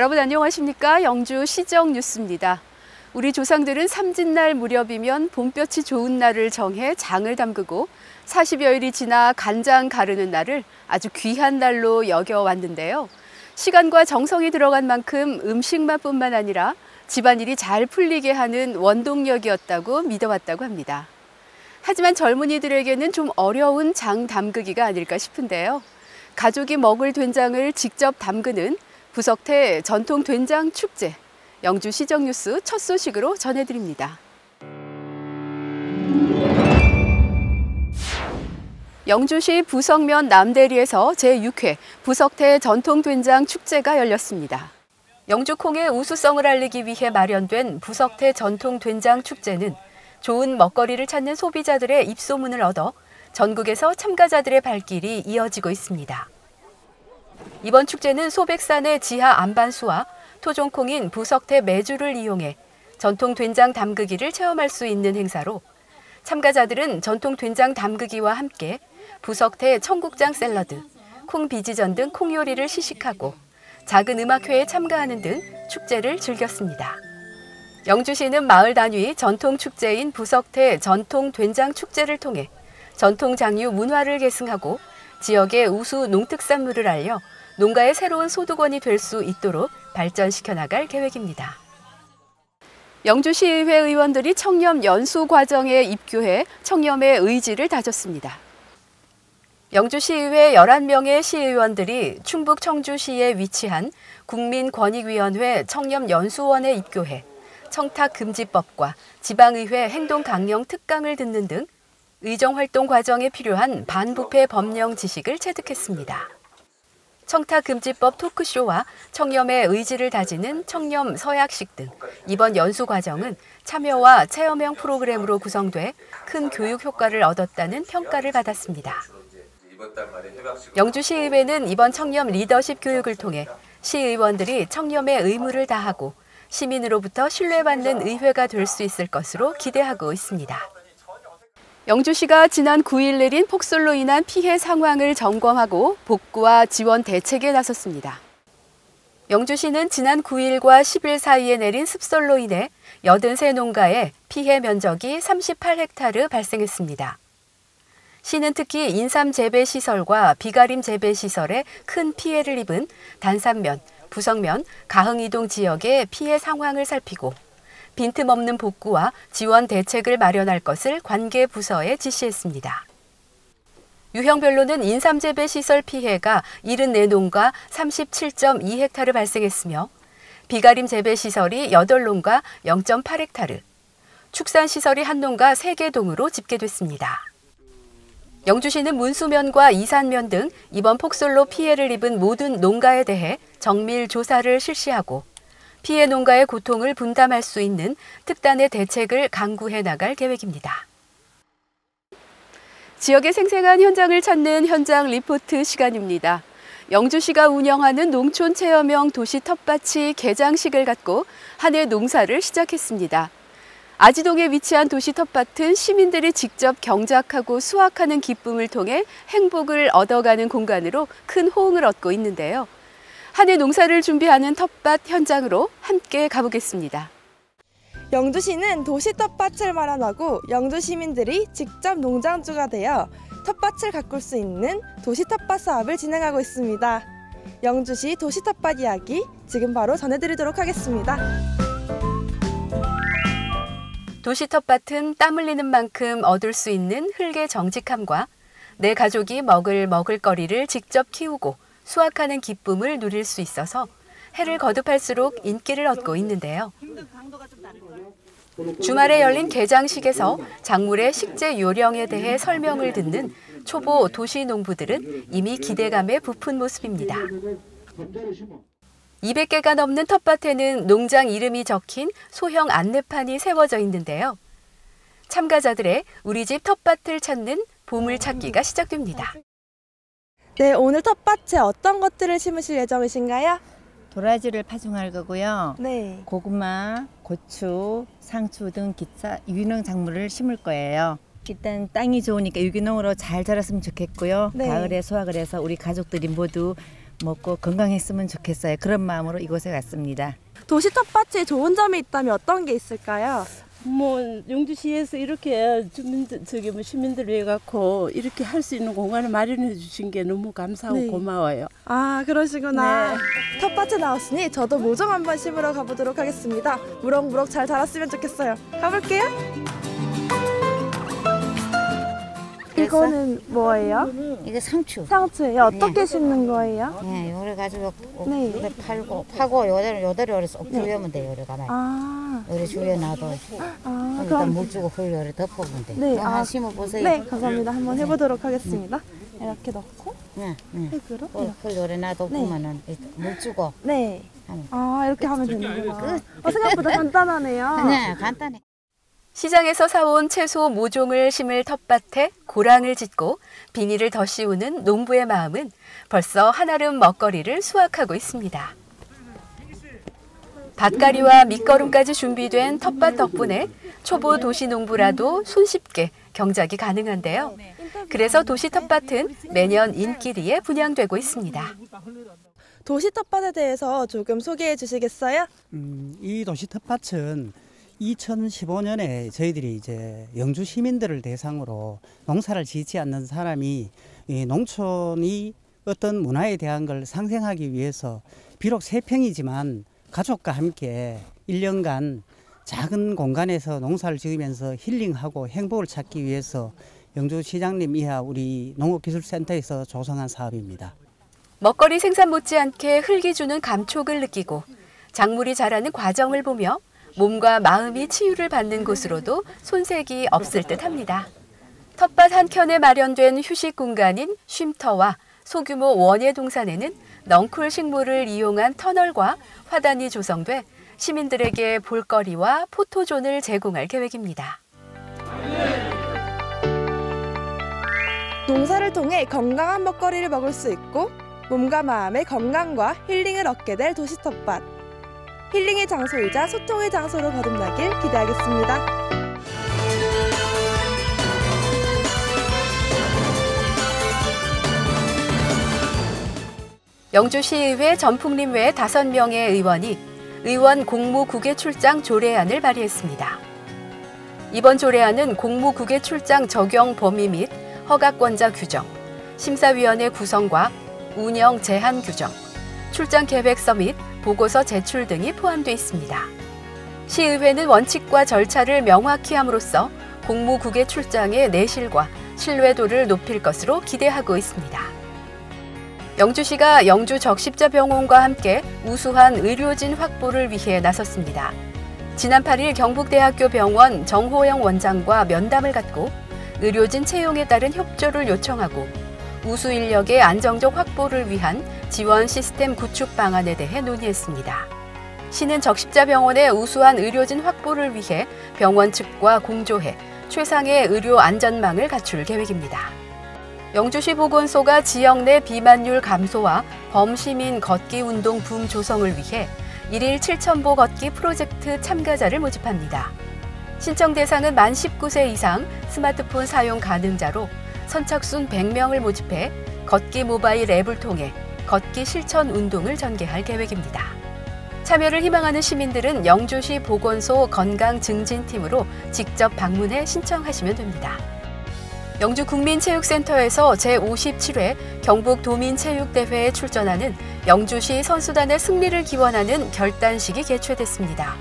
여러분 안녕하십니까? 영주 시정 뉴스입니다. 우리 조상들은 삼진날 무렵이면 봄볕이 좋은 날을 정해 장을 담그고 40여일이 지나 간장 가르는 날을 아주 귀한 날로 여겨왔는데요. 시간과 정성이 들어간 만큼 음식만뿐만 아니라 집안일이 잘 풀리게 하는 원동력이었다고 믿어왔다고 합니다. 하지만 젊은이들에게는 좀 어려운 장 담그기가 아닐까 싶은데요. 가족이 먹을 된장을 직접 담그는 부석태 전통 된장 축제, 영주 시정 뉴스 첫 소식으로 전해드립니다. 영주시 부석면 남대리에서 제6회 부석태 전통 된장 축제가 열렸습니다. 영주콩의 우수성을 알리기 위해 마련된 부석태 전통 된장 축제는 좋은 먹거리를 찾는 소비자들의 입소문을 얻어 전국에서 참가자들의 발길이 이어지고 있습니다. 이번 축제는 소백산의 지하 안반수와 토종콩인 부석태 메주를 이용해 전통 된장 담그기를 체험할 수 있는 행사로 참가자들은 전통 된장 담그기와 함께 부석태 청국장 샐러드, 콩 비지전 등 콩 요리를 시식하고 작은 음악회에 참가하는 등 축제를 즐겼습니다. 영주시는 마을 단위 전통 축제인 부석태 전통 된장 축제를 통해 전통 장류 문화를 계승하고 지역의 우수 농특산물을 알려 농가의 새로운 소득원이 될 수 있도록 발전시켜 나갈 계획입니다. 영주시의회 의원들이 청렴 연수 과정에 입교해 청렴의 의지를 다졌습니다. 영주시의회 11명의 시의원들이 충북 청주시에 위치한 국민권익위원회 청렴연수원에 입교해 청탁금지법과 지방의회 행동강령 특강을 듣는 등 의정활동 과정에 필요한 반부패 법령 지식을 체득했습니다. 청탁금지법 토크쇼와 청렴의 의지를 다지는 청렴 서약식 등 이번 연수 과정은 참여와 체험형 프로그램으로 구성돼 큰 교육 효과를 얻었다는 평가를 받았습니다. 영주시의회는 이번 청렴 리더십 교육을 통해 시의원들이 청렴의 의무를 다하고 시민으로부터 신뢰받는 의회가 될 수 있을 것으로 기대하고 있습니다. 영주시가 지난 9일 내린 폭설로 인한 피해 상황을 점검하고 복구와 지원 대책에 나섰습니다. 영주시는 지난 9일과 10일 사이에 내린 습설로 인해 83농가에 피해 면적이 38헥타르 발생했습니다. 시는 특히 인삼 재배 시설과 비가림 재배 시설에 큰 피해를 입은 단산면, 부석면, 가흥이동 지역의 피해 상황을 살피고 빈틈없는 복구와 지원 대책을 마련할 것을 관계 부서에 지시했습니다. 유형별로는 인삼 재배 시설 피해가 74농가 37.2헥타르 발생했으며 비가림 재배 시설이 8농가 0.8헥타르, 축산 시설이 1농가 3개 동으로 집계됐습니다. 영주시는 문수면과 이산면 등 이번 폭설로 피해를 입은 모든 농가에 대해 정밀 조사를 실시하고 피해 농가의 고통을 분담할 수 있는 특단의 대책을 강구해 나갈 계획입니다. 지역의 생생한 현장을 찾는 현장 리포트 시간입니다. 영주시가 운영하는 농촌 체험형 도시 텃밭이 개장식을 갖고 한 해 농사를 시작했습니다. 아지동에 위치한 도시 텃밭은 시민들이 직접 경작하고 수확하는 기쁨을 통해 행복을 얻어가는 공간으로 큰 호응을 얻고 있는데요. 한 해 농사를 준비하는 텃밭 현장으로 함께 가보겠습니다. 영주시는 도시 텃밭을 마련하고 영주 시민들이 직접 농장주가 되어 텃밭을 가꿀 수 있는 도시 텃밭 사업을 진행하고 있습니다. 영주시 도시 텃밭 이야기 지금 바로 전해드리도록 하겠습니다. 도시 텃밭은 땀 흘리는 만큼 얻을 수 있는 흙의 정직함과 내 가족이 먹을 먹을거리를 직접 키우고 수확하는 기쁨을 누릴 수 있어서 해를 거듭할수록 인기를 얻고 있는데요. 주말에 열린 개장식에서 작물의 식재 요령에 대해 설명을 듣는 초보 도시 농부들은 이미 기대감에 부푼 모습입니다. 200개가 넘는 텃밭에는 농장 이름이 적힌 소형 안내판이 세워져 있는데요. 참가자들의 우리 집 텃밭을 찾는 보물찾기가 시작됩니다. 네, 오늘 텃밭에 어떤 것들을 심으실 예정이신가요? 도라지를 파종할 거고요. 네. 고구마, 고추, 상추 등 기타 유기농 작물을 심을 거예요. 일단 땅이 좋으니까 유기농으로 잘 자랐으면 좋겠고요. 네. 가을에 수확을 해서 우리 가족들이 모두 먹고 건강했으면 좋겠어요. 그런 마음으로 이곳에 왔습니다. 도시 텃밭에 좋은 점이 있다면 어떤 게 있을까요? 뭐 영주시에서 이렇게 시민들 위해 갖고 이렇게 할 수 있는 공간을 마련해 주신 게 너무 감사하고 네. 고마워요. 아, 그러시구나. 네. 텃밭에 나왔으니 저도 모종 한번 심으러 가보도록 하겠습니다. 무럭무럭 잘 자랐으면 좋겠어요. 가볼게요. 이거는 뭐예요? 이게 상추. 상추예요. 어떻게 심는 거예요? 예, 요래 가지고 네. 요래 파고 요대로 쏙 주우면 돼요. 요래 가만. 아, 요래 주워 놔도 아, 일단 그럼 물 주고 흙 요래 덮어보면 돼. 네, 한번 아, 심어 보세요. 네, 감사합니다. 한번 해보도록 하겠습니다. 이렇게 넣고 응, 응. 흙으로 흙 요래 놔두면은 물 주고. 네. 하면. 아, 이렇게 하면 되는구나. 생각보다 간단하네요. 네, 간단해. 시장에서 사온 채소 모종을 심을 텃밭에 고랑을 짓고 비닐을 더 씌우는 농부의 마음은 벌써 한아름 먹거리를 수확하고 있습니다. 밭가리와 밑거름까지 준비된 텃밭 덕분에 초보 도시 농부라도 손쉽게 경작이 가능한데요. 그래서 도시 텃밭은 매년 인기리에 분양되고 있습니다. 도시 텃밭에 대해서 조금 소개해 주시겠어요? 이 도시 텃밭은 2015년에 저희들이 이제 영주 시민들을 대상으로 농사를 짓지 않는 사람이 이 농촌이 어떤 문화에 대한 걸 상생하기 위해서 비록 3평이지만 가족과 함께 1년간 작은 공간에서 농사를 지으면서 힐링하고 행복을 찾기 위해서 영주시장님 이하 우리 농업기술센터에서 조성한 사업입니다. 먹거리 생산 못지않게 흙이 주는 감촉을 느끼고 작물이 자라는 과정을 보며 몸과 마음이 치유를 받는 곳으로도 손색이 없을 듯합니다. 텃밭 한켠에 마련된 휴식 공간인 쉼터와 소규모 원예 동산에는 넝쿨 식물을 이용한 터널과 화단이 조성돼 시민들에게 볼거리와 포토존을 제공할 계획입니다. 농사를 통해 건강한 먹거리를 먹을 수 있고 몸과 마음의 건강과 힐링을 얻게 될 도시 텃밭. 힐링의 장소이자 소통의 장소로 거듭나길 기대하겠습니다. 영주시의회 전풍림 외 5명의 의원이 의원 공무국외 출장 조례안을 발의했습니다. 이번 조례안은 공무국외 출장 적용 범위 및 허가권자 규정, 심사위원회 구성과 운영 제한 규정, 출장 계획서 및 보고서 제출 등이 포함되어 있습니다. 시의회는 원칙과 절차를 명확히 함으로써 공무국외 출장의 내실과 신뢰도를 높일 것으로 기대하고 있습니다. 영주시가 영주적십자병원과 함께 우수한 의료진 확보를 위해 나섰습니다. 지난 8일 경북대학교 병원 정호영 원장과 면담을 갖고 의료진 채용에 따른 협조를 요청하고 우수 인력의 안정적 확보를 위한 지원 시스템 구축 방안에 대해 논의했습니다. 시는 적십자병원의 우수한 의료진 확보를 위해 병원 측과 공조해 최상의 의료 안전망을 갖출 계획입니다. 영주시 보건소가 지역 내 비만율 감소와 범시민 걷기 운동 붐 조성을 위해 1일 7,000보 걷기 프로젝트 참가자를 모집합니다. 신청 대상은 만 19세 이상 스마트폰 사용 가능자로 선착순 100명을 모집해 걷기 모바일 앱을 통해 걷기 실천 운동을 전개할 계획입니다. 참여를 희망하는 시민들은 영주시 보건소 건강증진팀으로 직접 방문해 신청하시면 됩니다. 영주국민체육센터에서 제57회 경북도민체육대회에 출전하는 영주시 선수단의 승리를 기원하는 결단식이 개최됐습니다.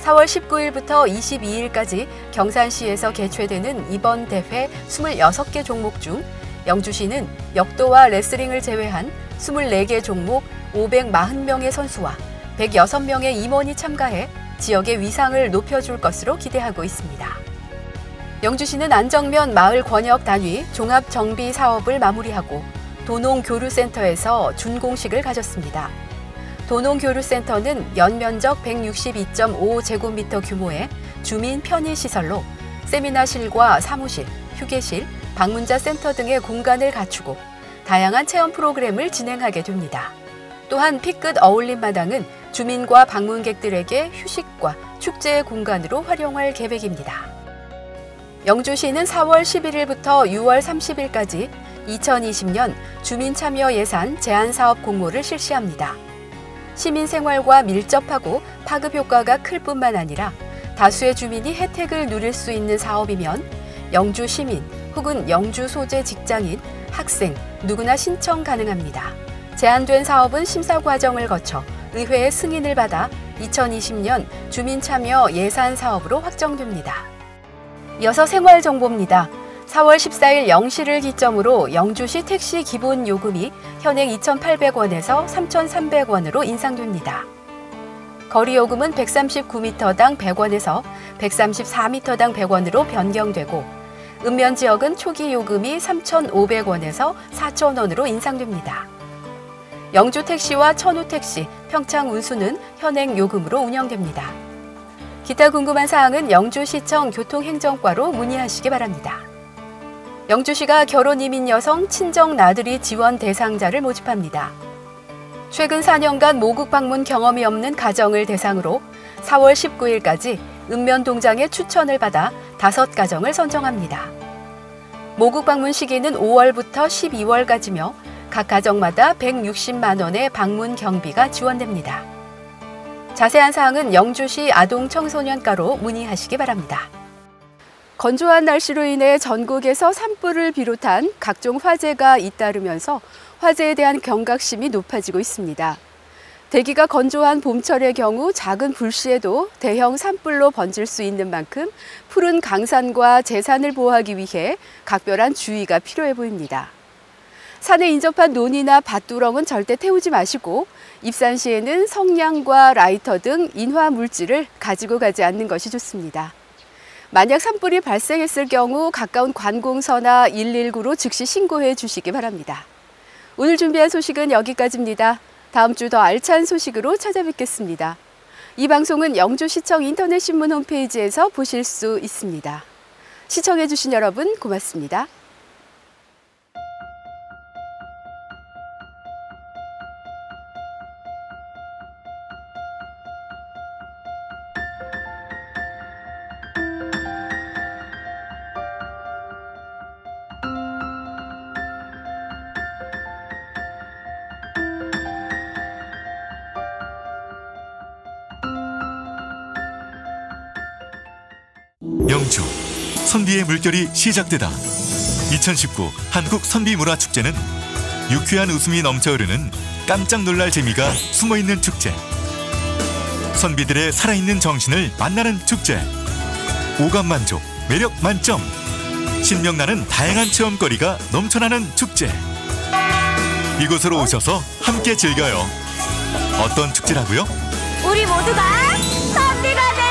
4월 19일부터 22일까지 경산시에서 개최되는 이번 대회 26개 종목 중 영주시는 역도와 레슬링을 제외한 24개 종목 540명의 선수와 106명의 임원이 참가해 지역의 위상을 높여줄 것으로 기대하고 있습니다. 영주시는 안정면 마을 권역 단위 종합 정비 사업을 마무리하고 도농교류센터에서 준공식을 가졌습니다. 도농교류센터는 연면적 162.5제곱미터 규모의 주민 편의시설로 세미나실과 사무실, 휴게실, 방문자 센터 등의 공간을 갖추고 다양한 체험 프로그램을 진행하게 됩니다. 또한 피끝 어울림마당은 주민과 방문객들에게 휴식과 축제의 공간으로 활용할 계획입니다. 영주시는 4월 11일부터 6월 30일까지 2020년 주민참여 예산 제한사업 공모를 실시합니다. 시민 생활과 밀접하고 파급 효과가 클 뿐만 아니라 다수의 주민이 혜택을 누릴 수 있는 사업이면 영주 시민 혹은 영주 소재 직장인, 학생 누구나 신청 가능합니다. 제안된 사업은 심사 과정을 거쳐 의회의 승인을 받아 2020년 주민참여 예산 사업으로 확정됩니다. 이어서 생활정보입니다. 4월 14일 0시를 기점으로 영주시 택시 기본 요금이 현행 2,800원에서 3,300원으로 인상됩니다. 거리 요금은 139m당 100원에서 134m당 100원으로 변경되고 읍면 지역은 초기 요금이 3,500원에서 4,000원으로 인상됩니다. 영주 택시와 천우 택시, 평창 운수는 현행 요금으로 운영됩니다. 기타 궁금한 사항은 영주시청 교통행정과로 문의하시기 바랍니다. 영주시가 결혼 이민 여성 친정 나들이 지원 대상자를 모집합니다. 최근 4년간 모국 방문 경험이 없는 가정을 대상으로 4월 19일까지 읍면동장의 추천을 받아 5가정을 선정합니다. 모국 방문 시기는 5월부터 12월까지며 각 가정마다 160만 원의 방문 경비가 지원됩니다. 자세한 사항은 영주시 아동청소년과로 문의하시기 바랍니다. 건조한 날씨로 인해 전국에서 산불을 비롯한 각종 화재가 잇따르면서 화재에 대한 경각심이 높아지고 있습니다. 대기가 건조한 봄철의 경우 작은 불씨에도 대형 산불로 번질 수 있는 만큼 푸른 강산과 재산을 보호하기 위해 각별한 주의가 필요해 보입니다. 산에 인접한 논이나 밭두렁은 절대 태우지 마시고 입산 시에는 성냥과 라이터 등 인화 물질을 가지고 가지 않는 것이 좋습니다. 만약 산불이 발생했을 경우 가까운 관공서나 119로 즉시 신고해 주시기 바랍니다. 오늘 준비한 소식은 여기까지입니다. 다음 주 더 알찬 소식으로 찾아뵙겠습니다. 이 방송은 영주시청 인터넷 신문 홈페이지에서 보실 수 있습니다. 시청해 주신 여러분 고맙습니다. 영주, 선비의 물결이 시작되다. 2019 한국 선비문화축제는 유쾌한 웃음이 넘쳐흐르는 깜짝 놀랄 재미가 숨어있는 축제. 선비들의 살아있는 정신을 만나는 축제. 오감만족, 매력 만점. 신명나는 다양한 체험거리가 넘쳐나는 축제. 이곳으로 오셔서 함께 즐겨요. 어떤 축제라고요? 우리 모두가 선비가 돼!